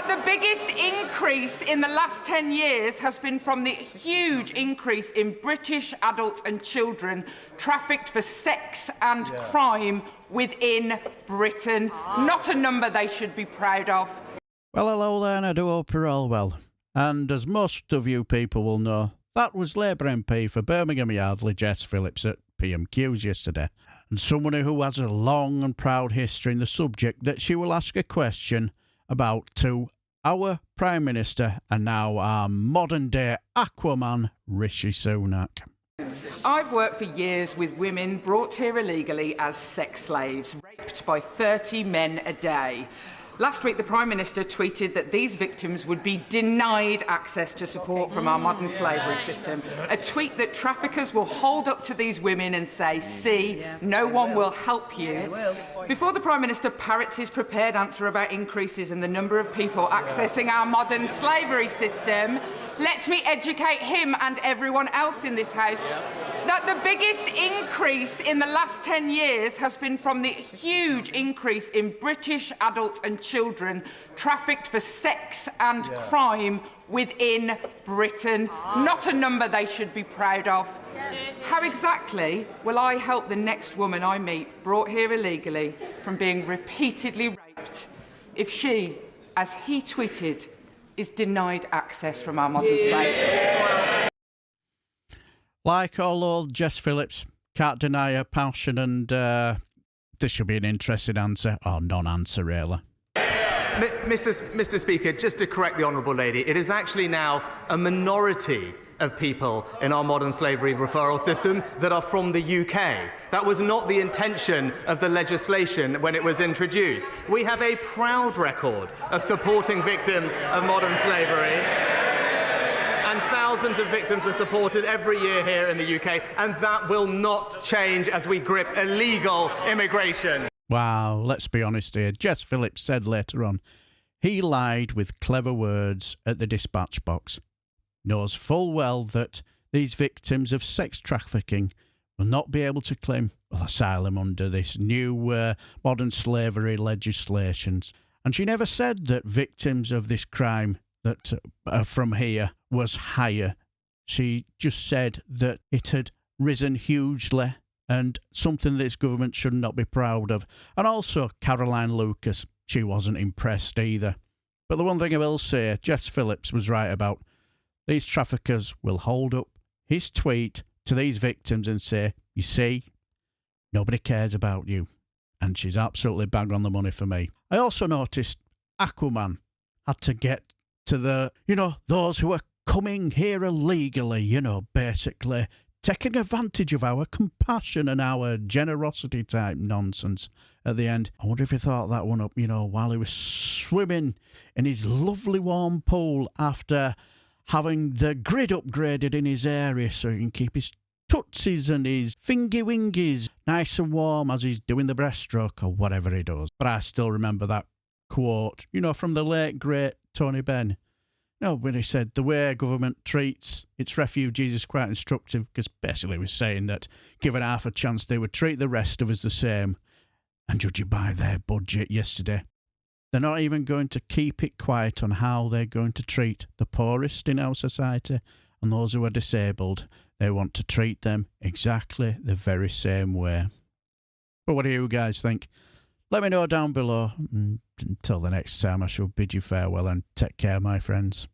that the biggest increase in the last 10 years has been from the huge increase in British adults and children trafficked for sex and crime within Britain. Not a number they should be proud of. Well, hello there, and I do hope you're all well. And as most of you people will know, that was Labour MP for Birmingham Yardley, Jess Phillips, at PMQs yesterday. And someone who has a long and proud history in the subject that she will ask a question about to our Prime Minister and now our modern-day Aquaman, Rishi Sunak. I've worked for years with women brought here illegally as sex slaves, raped by 30 men a day. Last week, the Prime Minister tweeted that these victims would be denied access to support from our modern slavery system. A tweet that traffickers will hold up to these women and say, see, no one will help you. Before the Prime Minister parrots his prepared answer about increases in the number of people accessing our modern slavery system, let me educate him and everyone else in this House that the biggest increase in the last 10 years has been from the huge increase in British adults and children trafficked for sex and crime within Britain. Not a number they should be proud of. How exactly will I help the next woman I meet brought here illegally from being repeatedly raped if she, as he tweeted, is denied access from our modern slavery? Like all old Jess Phillips, can't deny her passion, and this should be an interesting answer, or non-answer, really. Mr. Speaker, just to correct the Honourable Lady, it is actually now a minority of people in our modern slavery referral system that are from the UK. That was not the intention of the legislation when it was introduced. We have a proud record of supporting victims of modern slavery. And thousands of victims are supported every year here in the UK, and that will not change as we grip illegal immigration. Wow, let's be honest here. Jess Phillips said later on, he lied with clever words at the dispatch box. Knows full well that these victims of sex trafficking will not be able to claim asylum under this new modern slavery legislations. And she never said that victims of this crime that from here was higher. She just said that it had risen hugely and something this government should not be proud of. And also Caroline Lucas, she wasn't impressed either. But the one thing I will say, Jess Phillips was right about. These traffickers will hold up his tweet to these victims and say, you see, nobody cares about you. And she's absolutely bang on the money for me. I also noticed Aquaman had to get to the, those who are coming here illegally, basically taking advantage of our compassion and our generosity type nonsense at the end. I wonder if he thought that one up, while he was swimming in his lovely warm pool after having the grid upgraded in his area so he can keep his tootsies and his fingy-wingies nice and warm as he's doing the breaststroke or whatever he does. But I still remember that quote, from the late, great Tony Benn. When he said the way government treats its refugees is quite instructive, because basically he was saying that given half a chance they would treat the rest of us the same. And judging by their budget yesterday, they're not even going to keep it quiet on how they're going to treat the poorest in our society and those who are disabled. They want to treat them exactly the very same way. But what do you guys think? Let me know down below. Until the next time, I shall bid you farewell and take care, my friends.